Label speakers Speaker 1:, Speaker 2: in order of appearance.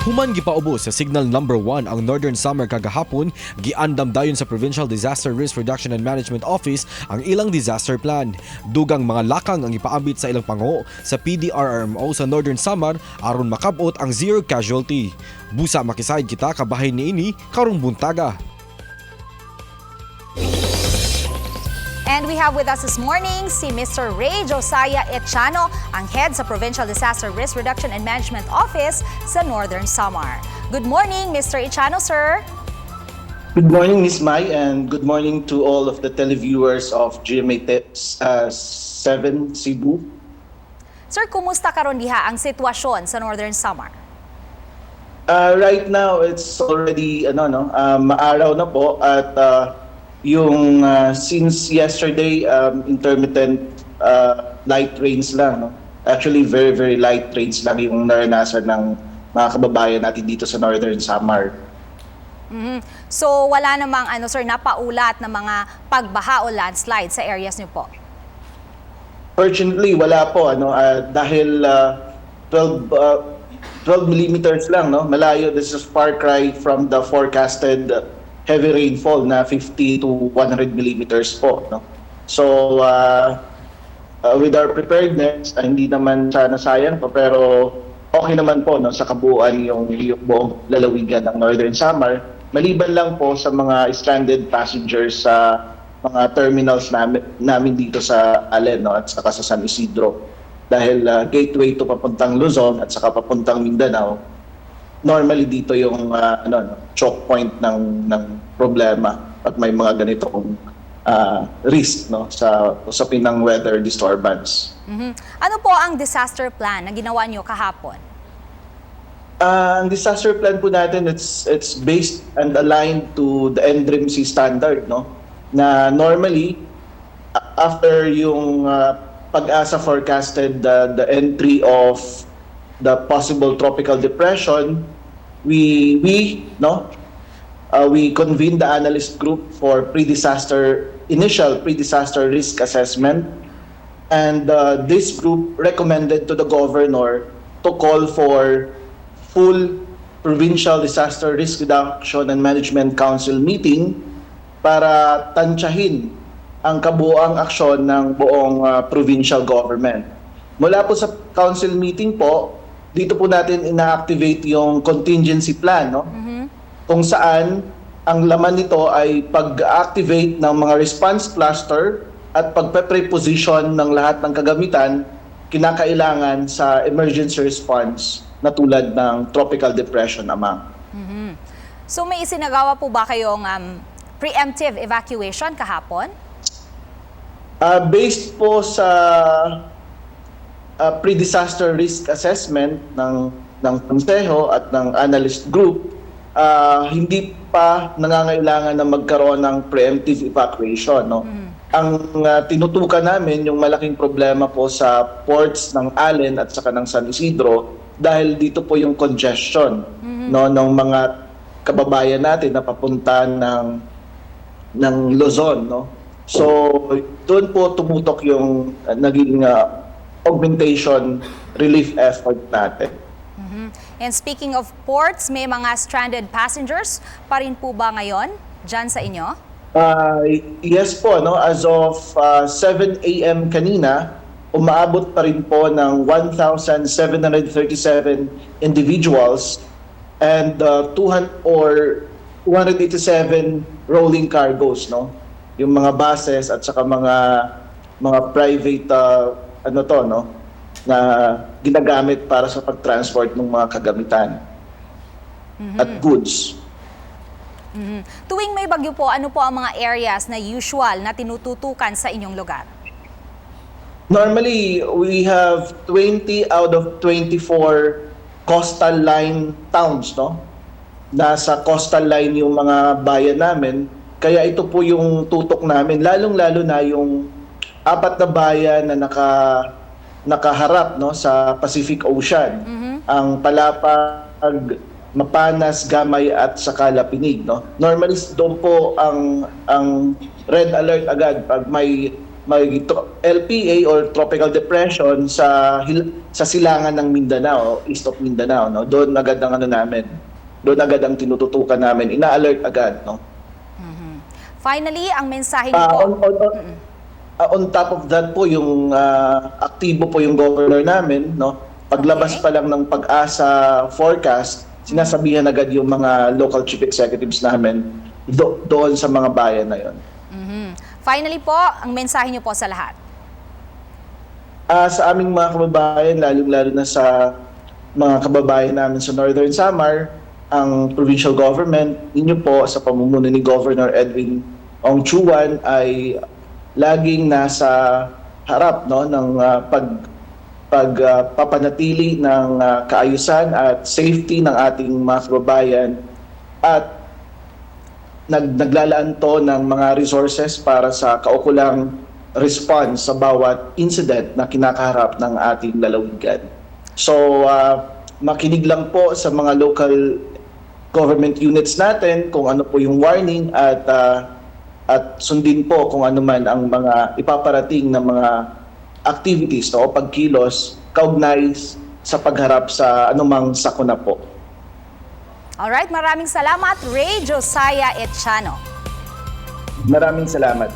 Speaker 1: Human gipaubos sa signal number 1 ang Northern Samar kagahapon, giandam dayon sa Provincial Disaster Risk Reduction and Management Office ang ilang disaster plan. Dugang mga lakang ang ipaambit sa ilang pango sa PDRRMO sa Northern Samar aron makabot ang zero casualty. Busa makisayad kita kabahin niini karong buntaga.
Speaker 2: And we have with us this morning si Mr. Ray Josiah Echano, ang head sa Provincial Disaster Risk Reduction and Management Office sa Northern Samar. Good morning, Mr. Echano, sir.
Speaker 3: Good morning, Ms. Mai, and good morning to all of the televiewers of GMA 7 Cebu.
Speaker 2: Sir, kumusta karon diha ang sitwasyon sa Northern Samar?
Speaker 3: Right now, it's already maaraw na po at yung since yesterday intermittent light rains lang, no? Actually very very light rains lang yung naranasan ng mga kababayan natin dito sa Northern Samar.
Speaker 2: So wala namang sir, napaulat na mga pagbaha o landslide sa areas niyo po?
Speaker 3: Fortunately wala po dahil 12 millimeters lang, no? Malayo. This is far cry from the forecasted heavy rainfall na 50 to 100 millimeters po, no? So with our preparedness, hindi naman sana sayang po, pero okay naman po, no, sa kabuuan yung buong lalawigan ng Northern Samar, maliban lang po sa mga stranded passengers sa mga terminals namin dito sa Allen, no, at saka sa San Isidro, dahil gateway to papuntang Luzon at saka papuntang Mindanao. Normally dito yung choke point ng problema at may mga ganitong risk, no, sa usapin ng weather disturbance.
Speaker 2: Ano po ang disaster plan na ginawa niyo kahapon?
Speaker 3: Ang disaster plan po natin, it's based and aligned to the NDRIMC standard, no, na normally after yung Pag-asa forecasted the entry of the possible tropical depression, we convened the analyst group for initial pre-disaster risk assessment, and this group recommended to the governor to call for full provincial disaster risk reduction and management council meeting para tansyahin ang kabuoang aksyon ng buong provincial government. Mula po sa council meeting po, dito po natin ina-activate yung contingency plan, no? Kung saan ang laman nito ay pag-activate ng mga response cluster at pagpe-preposition ng lahat ng kagamitan kinakailangan sa emergency response na tulad ng tropical depression naman.
Speaker 2: So may isinagawa po ba kayong preemptive evacuation kahapon?
Speaker 3: Based po sa pre-disaster risk assessment ng konseho at ng analyst group, hindi pa nangangailangan na magkaroon ng preemptive evacuation, no? Ang tinutukan namin yung malaking problema po sa ports ng Allen at saka ng San Isidro dahil dito po yung congestion, no, ng mga kababayan natin na papunta ng Luzon, no? So doon po tumutok yung naging augmentation relief effort natin.
Speaker 2: And speaking of ports, may mga stranded passengers pa rin po ba ngayon dyan sa inyo?
Speaker 3: Yes po, no? As of 7 a.m. kanina, umaabot pa rin po ng 1,737 individuals and 287 rolling cargos, no? Yung mga buses at saka mga private no, na ginagamit para sa pag-transport ng mga kagamitan at goods.
Speaker 2: Tuwing may bagyo po, ano po ang mga areas na usual na tinututukan sa inyong lugar?
Speaker 3: Normally, we have 20 out of 24 coastal line towns, no? Nasa coastal line yung mga bayan namin. Kaya ito po yung tutok namin, lalong-lalo na yung 4 na bayan na nakaharap, no, sa Pacific Ocean. Ang Palapag, Mapanas, Gamay at saka Lapinig, no. Normally doon po ang red alert agad pag may LPA or tropical depression sa silangan ng Mindanao, east of Mindanao, no? Doon agad ang namin. Doon agad ang tinututukan namin. Ina-alert agad, no?
Speaker 2: Finally, ang mensahe niyo po.
Speaker 3: On top of that po, yung aktibo po yung governor namin, no? Paglabas pa lang ng Pag-asa forecast, sinasabihan agad yung mga local chief executives namin doon sa mga bayan na yon.
Speaker 2: Finally po, ang mensahe niyo po sa lahat.
Speaker 3: Sa aming mga kababayan, lalong-lalo na sa mga kababayan namin sa Northern Samar, ang provincial government, inyo po sa pamumuno ni Governor Edwin Ongchuan ay laging nasa harap, no, ng pagpapanatili ng kaayusan at safety ng ating mga kababayan, at naglalaan to ng mga resources para sa kaukulang response sa bawat incident na kinakaharap ng ating lalawigan. So, makinig lang po sa mga local government units natin kung ano po yung warning, at sundin po kung ano man ang mga ipaparating na mga activities, no, o pagkilos kaugnay sa pagharap sa anumang sakuna po.
Speaker 2: Alright, maraming salamat, Ray Josiah Echano.
Speaker 3: Maraming salamat.